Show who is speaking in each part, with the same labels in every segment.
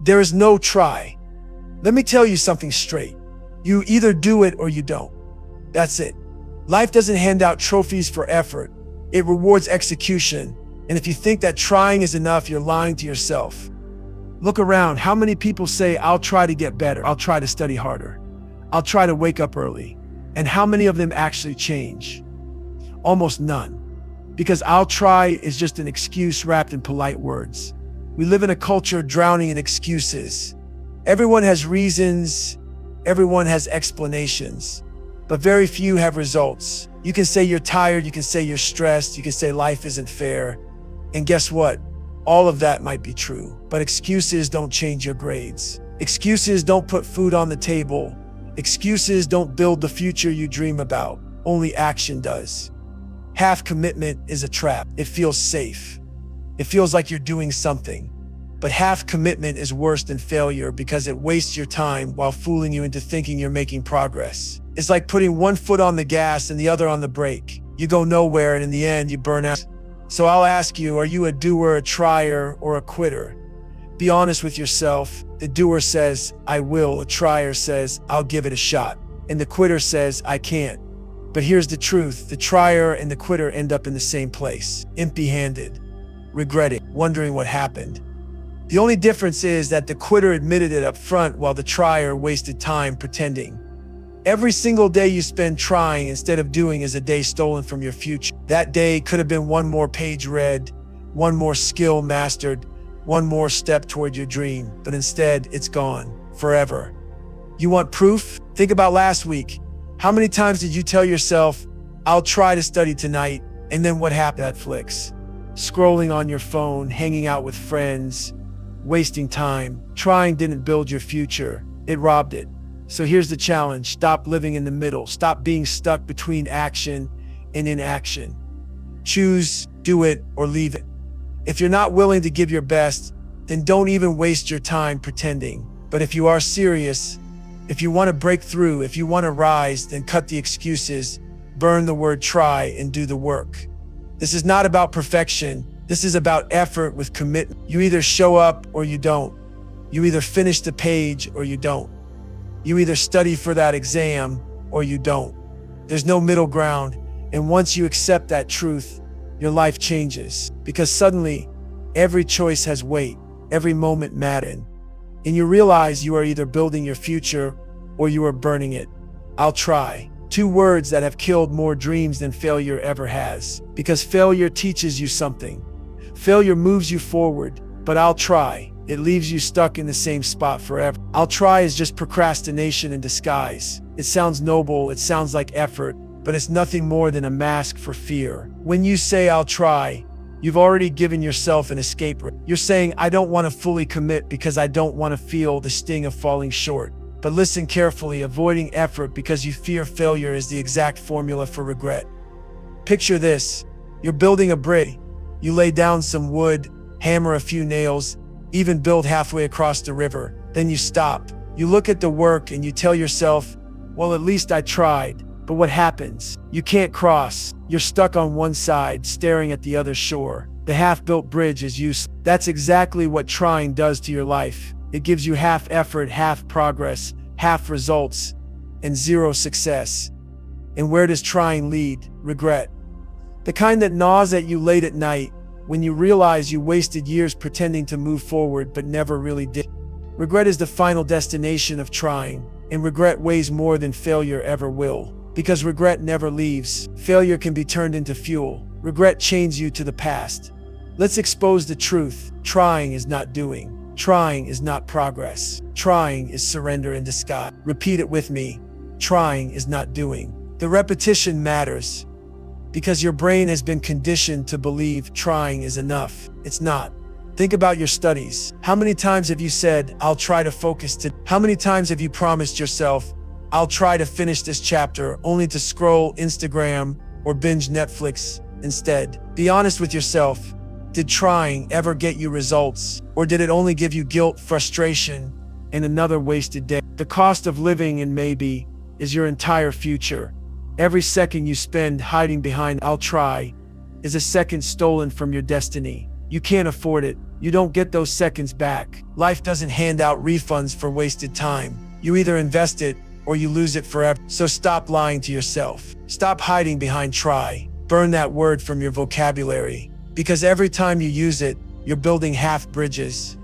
Speaker 1: There is no try. Let me tell you something straight. You either do it or you don't. That's it. Life doesn't hand out trophies for effort. It rewards execution. And if you think that trying is enough, you're lying to yourself. Look around. How many people say, I'll try to get better. I'll try to study harder. I'll try to wake up early. And how many of them actually change? Almost none. Because I'll try is just an excuse wrapped in polite words. We live in a culture drowning in excuses. Everyone has reasons. Everyone has explanations. But very few have results. You can say you're tired. You can say you're stressed. You can say life isn't fair. And guess what? All of that might be true. But excuses don't change your grades. Excuses don't put food on the table. Excuses don't build the future you dream about. Only action does. Half commitment is a trap. It feels safe. It feels like you're doing something. But half commitment is worse than failure because it wastes your time while fooling you into thinking you're making progress. It's like putting one foot on the gas and the other on the brake. You go nowhere, and in the end, you burn out. So I'll ask you, are you a doer, a trier, or a quitter? Be honest with yourself. The doer says, I will. The trier says, I'll give it a shot. And the quitter says, I can't. But here's the truth. The trier and the quitter end up in the same place, empty-handed, regretting, wondering what happened. The only difference is that the quitter admitted it up front while the trier wasted time pretending. Every single day you spend trying instead of doing is a day stolen from your future. That day could have been one more page read, one more skill mastered, one more step toward your dream, but instead it's gone forever. You want proof? Think about last week. How many times did you tell yourself, I'll try to study tonight, and then what happened? Netflix, scrolling on your phone, hanging out with friends, wasting time. Trying didn't build your future, it robbed it. So here's the challenge. Stop living in the middle. Stop being stuck between action and inaction. Choose, do it, or leave it. If you're not willing to give your best, then don't even waste your time pretending. But if you are serious, if you want to break through, if you want to rise, then cut the excuses, burn the word try, and do the work. This is not about perfection. This is about effort with commitment. You either show up or you don't. You either finish the page or you don't. You either study for that exam or you don't. There's no middle ground. And once you accept that truth, your life changes. Because suddenly, every choice has weight. Every moment matters. And you realize you are either building your future or you are burning it. I'll try. 2 words that have killed more dreams than failure ever has. Because failure teaches you something. Failure moves you forward, but I'll try. It leaves you stuck in the same spot forever. I'll try is just procrastination in disguise. It sounds noble, it sounds like effort, but it's nothing more than a mask for fear. When you say I'll try, you've already given yourself an escape route. You're saying I don't want to fully commit because I don't want to feel the sting of falling short. But listen carefully, avoiding effort because you fear failure is the exact formula for regret. Picture this. You're building a bridge. You lay down some wood, hammer a few nails, even build halfway across the river. Then you stop. You look at the work and you tell yourself, well, at least I tried. But what happens? You can't cross. You're stuck on one side, staring at the other shore. The half-built bridge is useless. That's exactly what trying does to your life. It gives you half effort, half progress, half results, and 0 success. And where does trying lead? Regret. The kind that gnaws at you late at night, when you realize you wasted years pretending to move forward but never really did. Regret is the final destination of trying, and regret weighs more than failure ever will. Because regret never leaves. Failure can be turned into fuel. Regret chains you to the past. Let's expose the truth. Trying is not doing. Trying is not progress. Trying is surrender in disguise. Repeat it with me. Trying is not doing. The repetition matters. Because your brain has been conditioned to believe trying is enough. It's not. Think about your studies. How many times have you said, I'll try to focus today? How many times have you promised yourself, I'll try to finish this chapter, only to scroll Instagram or binge Netflix instead? Be honest with yourself. Did trying ever get you results? Or did it only give you guilt, frustration, and another wasted day? The cost of living in maybe is your entire future. Every second you spend hiding behind I'll try is a second stolen from your destiny. You can't afford it. You don't get those seconds back. Life doesn't hand out refunds for wasted time. You either invest it or you lose it forever. So stop lying to yourself. Stop hiding behind try. Burn that word from your vocabulary. Because every time you use it, you're building half bridges.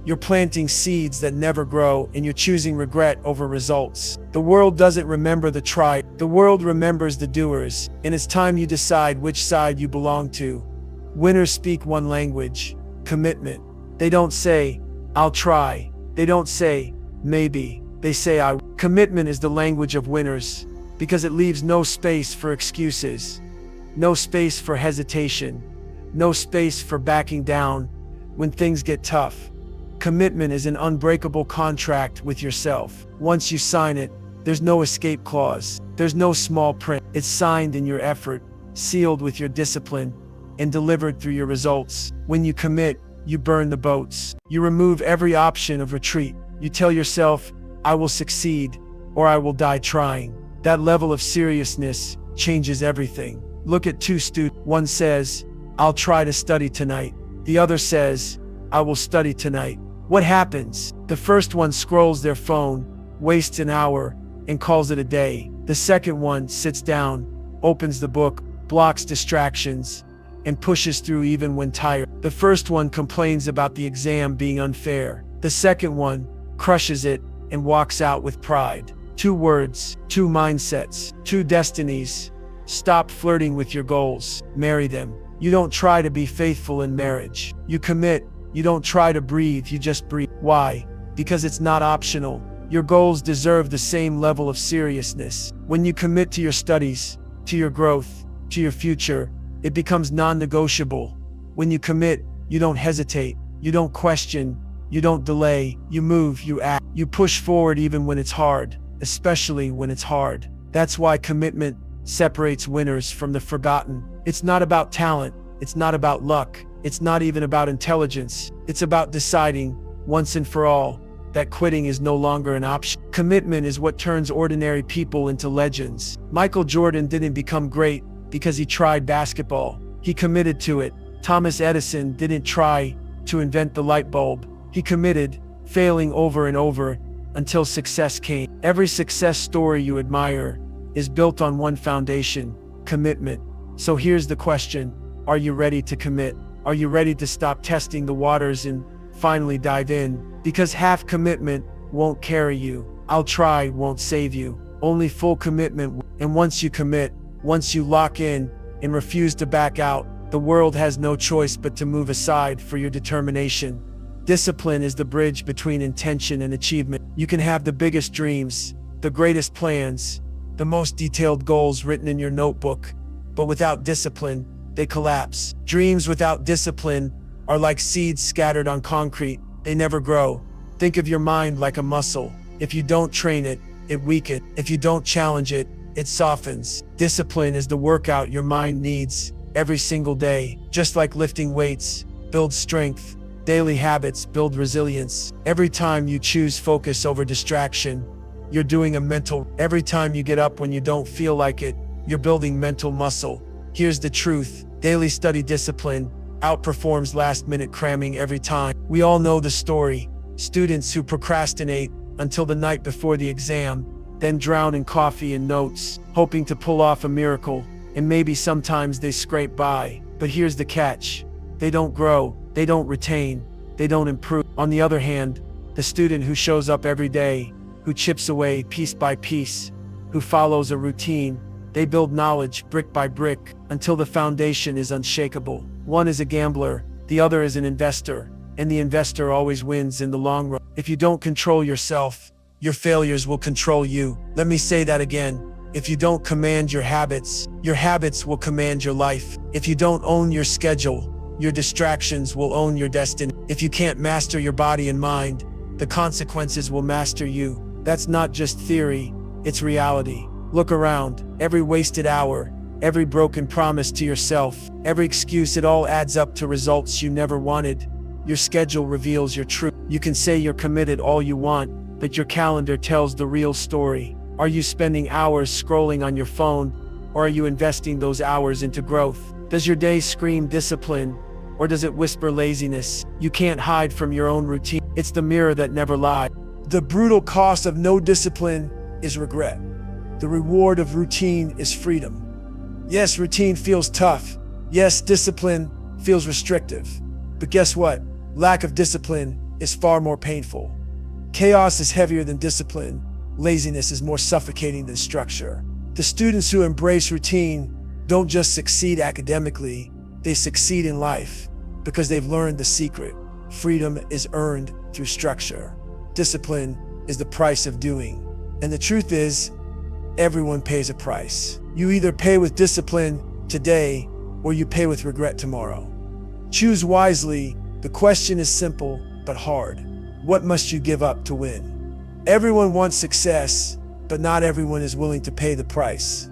Speaker 1: You're planting seeds that never grow, and you're choosing regret over results. The world doesn't remember the try. The world remembers the doers, and it's time you decide which side you belong to. Winners speak one language: commitment. They don't say, "I'll try." They don't say, "Maybe." They say, "I." Commitment is the language of winners because it leaves no space for excuses, no space for hesitation, no space for backing down when things get tough. Commitment is an unbreakable contract with yourself. Once you sign it, there's no escape clause. There's no small print. It's signed in your effort, sealed with your discipline, and delivered through your results. When you commit, you burn the boats. You remove every option of retreat. You tell yourself, "I will succeed," or "I will die trying." That level of seriousness changes everything. Look at two students. One says, "I'll try to study tonight." The other says, "I will study tonight." What happens? The first one scrolls their phone, wastes an hour, and calls it a day. The second one sits down, opens the book, blocks distractions, and pushes through even when tired. The first one complains about the exam being unfair. The second one crushes it and walks out with pride. Two words, two mindsets, two destinies. Stop flirting with your goals. Marry them. You don't try to be faithful in marriage. You commit. You don't try to breathe, you just breathe. Why? Because it's not optional. Your goals deserve the same level of seriousness. When you commit to your studies, to your growth, to your future, it becomes non-negotiable. When you commit, you don't hesitate, you don't question, you don't delay, you move, you act. You push forward even when it's hard, especially when it's hard. That's why commitment separates winners from the forgotten. It's not about talent, it's not about luck. It's not even about intelligence. It's about deciding, once and for all, that quitting is no longer an option. Commitment is what turns ordinary people into legends. Michael Jordan didn't become great because he tried basketball. He committed to it. Thomas Edison didn't try to invent the light bulb. He committed, failing over and over until success came. Every success story you admire is built on one foundation: commitment. So here's the question: are you ready to commit? Are you ready to stop testing the waters and finally dive in? Because half commitment won't carry you. "I'll try" won't save you. Only full commitment. And once you commit, once you lock in and refuse to back out, the world has no choice but to move aside for your determination. Discipline is the bridge between intention and achievement. You can have the biggest dreams, the greatest plans, the most detailed goals written in your notebook, but without discipline, they collapse. Dreams without discipline are like seeds scattered on concrete. They never grow. Think of your mind like a muscle. If you don't train it, it weakens. If you don't challenge it, it softens. Discipline is the workout your mind needs every single day. Just like lifting weights builds strength, daily habits build resilience. Every time you choose focus over distraction, you're doing a mental. Every time you get up when you don't feel like it, you're building mental muscle. Here's the truth: daily study discipline outperforms last-minute cramming every time. We all know the story: students who procrastinate until the night before the exam, then drown in coffee and notes, hoping to pull off a miracle, and maybe sometimes they scrape by. But here's the catch: they don't grow, they don't retain, they don't improve. On the other hand, the student who shows up every day, who chips away piece by piece, who follows a routine, they build knowledge brick by brick until the foundation is unshakable. One is a gambler, the other is an investor, and the investor always wins in the long run. If you don't control yourself, your failures will control you. Let me say that again. If you don't command your habits will command your life. If you don't own your schedule, your distractions will own your destiny. If you can't master your body and mind, the consequences will master you. That's not just theory, it's reality. Look around. Every wasted hour, every broken promise to yourself, every excuse, it all adds up to results you never wanted. Your schedule reveals your truth. You can say you're committed all you want, but your calendar tells the real story. Are you spending hours scrolling on your phone, or are you investing those hours into growth? Does your day scream discipline, Or does it whisper laziness? You can't hide from your own routine. It's the mirror that never lied. The brutal cost of no discipline is regret. The reward of routine is freedom. Yes, routine feels tough. Yes, discipline feels restrictive. But guess what? Lack of discipline is far more painful. Chaos is heavier than discipline. Laziness is more suffocating than structure. The students who embrace routine don't just succeed academically, they succeed in life because they've learned the secret. Freedom is earned through structure. Discipline is the price of doing. And the truth is, everyone pays a price. You either pay with discipline today or you pay with regret tomorrow. Choose wisely. The question is simple but hard. What must you give up to win? Everyone wants success, but not everyone is willing to pay the price.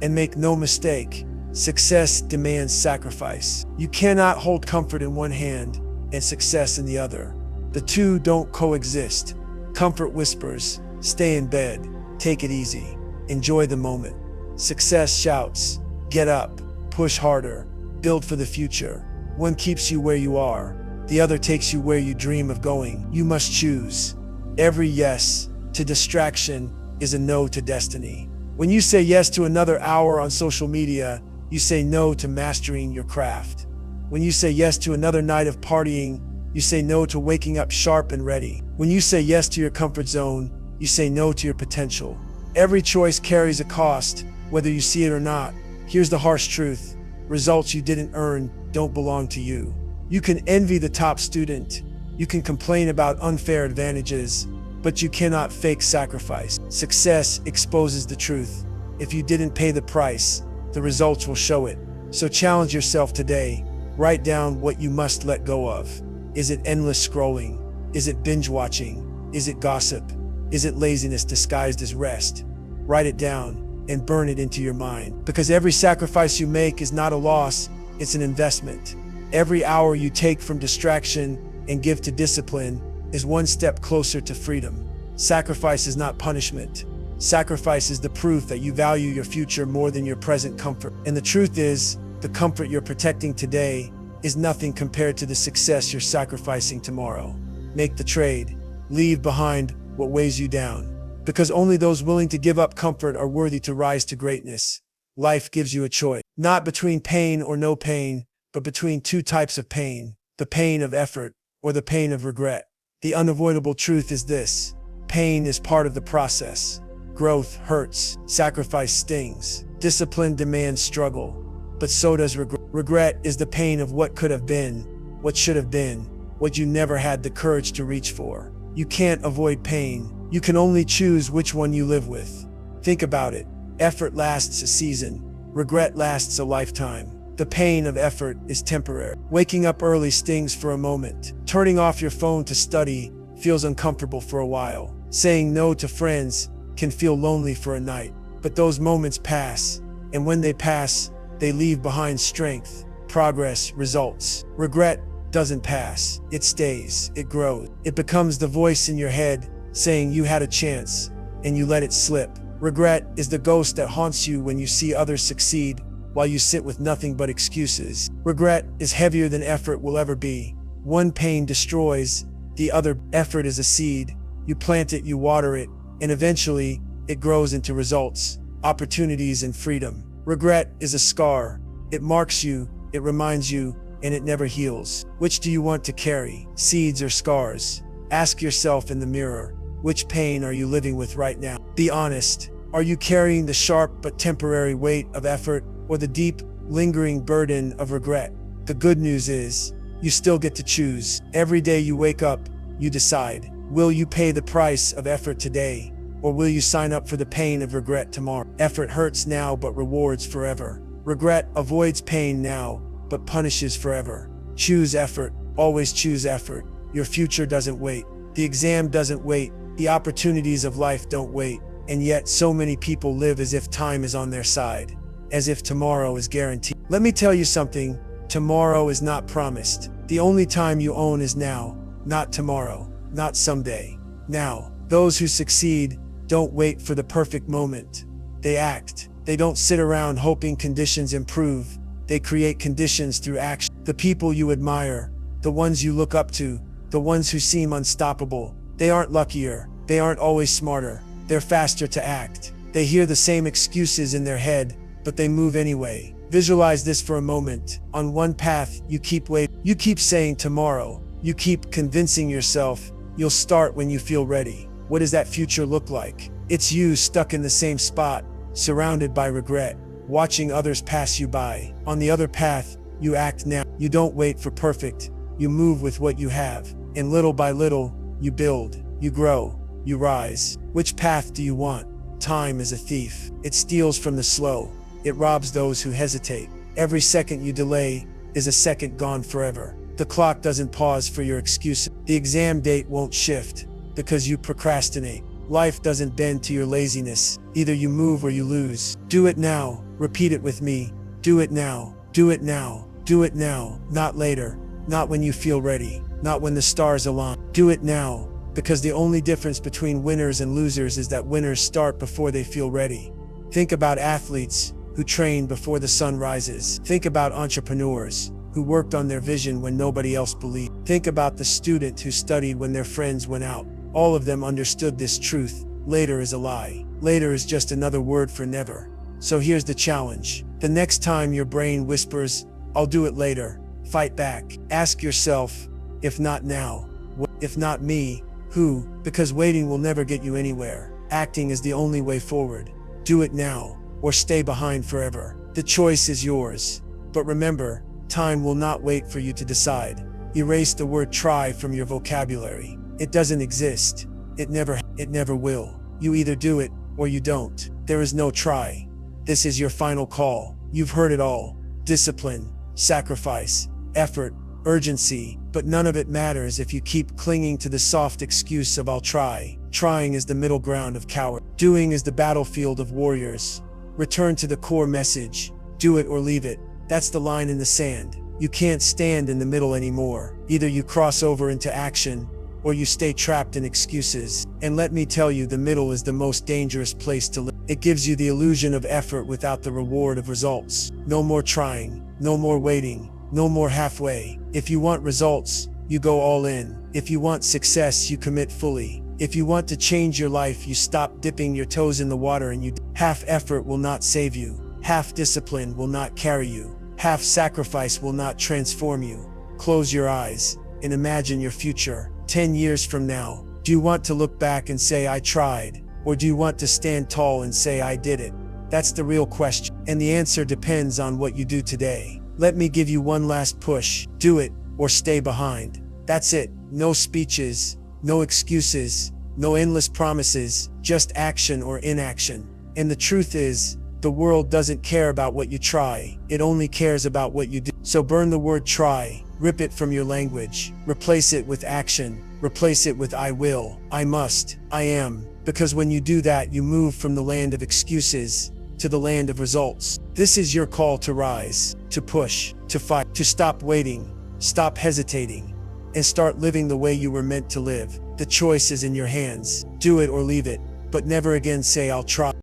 Speaker 1: And make no mistake, success demands sacrifice. You cannot hold comfort in one hand and success in the other. The two don't coexist. Comfort whispers, stay in bed, take it easy, enjoy the moment. Success shouts, get up, push harder, build for the future. One keeps you where you are, the other takes you where you dream of going. You must choose. Every yes to distraction is a no to destiny. When you say yes to another hour on social media, you say no to mastering your craft. When you say yes to another night of partying, you say no to waking up sharp and ready. When you say yes to your comfort zone, you say no to your potential. Every choice carries a cost, whether you see it or not. Here's the harsh truth. Results you didn't earn don't belong to you. You can envy the top student. You can complain about unfair advantages, but you cannot fake sacrifice. Success exposes the truth. If you didn't pay the price, the results will show it. So challenge yourself today. Write down what you must let go of. Is it endless scrolling? Is it binge watching? Is it gossip? Is it laziness disguised as rest? Write it down and burn it into your mind. Because every sacrifice you make is not a loss, it's an investment. Every hour you take from distraction and give to discipline is one step closer to freedom. Sacrifice is not punishment. Sacrifice is the proof that you value your future more than your present comfort. And the truth is, the comfort you're protecting today is nothing compared to the success you're sacrificing tomorrow. Make the trade. Leave behind what weighs you down. Because only those willing to give up comfort are worthy to rise to greatness. Life gives you a choice, not between pain or no pain, but between two types of pain, the pain of effort or the pain of regret. The unavoidable truth is this: pain is part of the process. Growth hurts, sacrifice stings, discipline demands struggle, but so does regret. Regret is the pain of what could have been, what should have been, what you never had the courage to reach for. You can't avoid pain. You can only choose which one you live with. Think about it. Effort lasts a season. Regret lasts a lifetime. The pain of effort is temporary. Waking up early stings for a moment. Turning off your phone to study feels uncomfortable for a while. Saying no to friends can feel lonely for a night. But those moments pass, and when they pass, they leave behind strength, progress, results. Regret doesn't pass. It stays. It grows. It becomes the voice in your head saying you had a chance, and you let it slip. Regret is the ghost that haunts you when you see others succeed while you sit with nothing but excuses. Regret is heavier than effort will ever be. One pain destroys, the other. Effort is a seed. You plant it, you water it, and eventually it grows into results, opportunities, and freedom. Regret is a scar. It marks you, it reminds you, and it never heals. Which do you want to carry, seeds or scars? Ask yourself in the mirror, which pain are you living with right now? Be honest. Are you carrying the sharp but temporary weight of effort or the deep, lingering burden of regret? The good news is, you still get to choose. Every day you wake up, you decide. Will you pay the price of effort today? Or will you sign up for the pain of regret tomorrow? Effort hurts now but rewards forever. Regret avoids pain now but punishes forever. Choose effort. Always choose effort. Your future doesn't wait. The exam doesn't wait. The opportunities of life don't wait. And yet so many people live as if time is on their side, as if tomorrow is guaranteed. Let me tell you something. Tomorrow is not promised. The only time you own is now, not tomorrow, not someday. Now. Those who succeed don't wait for the perfect moment. They act. They don't sit around hoping conditions improve. They create conditions through action. The people you admire, the ones you look up to, the ones who seem unstoppable, they aren't luckier, they aren't always smarter, they're faster to act. They hear the same excuses in their head, but they move anyway. Visualize this for a moment. On one path, you keep waiting. You keep saying tomorrow. You keep convincing yourself you'll start when you feel ready. What does that future look like? It's you stuck in the same spot, surrounded by regret, watching others pass you by. On the other path, you act now. You don't wait for perfect. You move with what you have. And little by little, you build, you grow, you rise. Which path do you want? Time is a thief. It steals from the slow. It robs those who hesitate. Every second you delay is a second gone forever. The clock doesn't pause for your excuses. The exam date won't shift because you procrastinate. Life doesn't bend to your laziness. Either you move or you lose. Do it now. Repeat it with me. Do it now. Do it now. Do it now. Not later. Not when you feel ready. Not when the stars align. Do it now, because the only difference between winners and losers is that winners start before they feel ready. Think about athletes who train before the sun rises. Think about entrepreneurs who worked on their vision when nobody else believed. Think about the student who studied when their friends went out. All of them understood this truth. Later is a lie. Later is just another word for never. So here's the challenge. The next time your brain whispers, "I'll do it later," fight back. Ask yourself, if not now, if not me, who? Because waiting will never get you anywhere. Acting is the only way forward. Do it now, or stay behind forever. The choice is yours. But remember, time will not wait for you to decide. Erase the word try from your vocabulary. It doesn't exist. It never will. You either do it, or you don't. There is no try. This is your final call. You've heard it all. Discipline, sacrifice, effort, urgency, but none of it matters if you keep clinging to the soft excuse of "I'll try." Trying is the middle ground of coward. Doing is the battlefield of warriors. Return to the core message. Do it or leave it. That's the line in the sand. You can't stand in the middle anymore. Either you cross over into action, or you stay trapped in excuses. And let me tell you, the middle is the most dangerous place to live. It gives you the illusion of effort without the reward of results. No more trying, no more waiting, no more halfway. If you want results, you go all in. If you want success, you commit fully. If you want to change your life, you stop dipping your toes in the water and you half effort will not save you. Half discipline will not carry you. Half sacrifice will not transform you. Close your eyes and imagine your future. 10 years from now, do you want to look back and say, "I tried"? Or do you want to stand tall and say, "I did it"? That's the real question. And the answer depends on what you do today. Let me give you one last push. Do it or stay behind. That's it. No speeches, no excuses, no endless promises, just action or inaction. And the truth is, the world doesn't care about what you try. It only cares about what you do. So burn the word try. Rip it from your language. Replace it with action. Replace it with "I will," "I must," "I am." Because when you do that, you move from the land of excuses to the land of results. This is your call to rise, to push, to fight, to stop waiting, stop hesitating, and start living the way you were meant to live. The choice is in your hands. Do it or leave it, but never again say, "I'll try."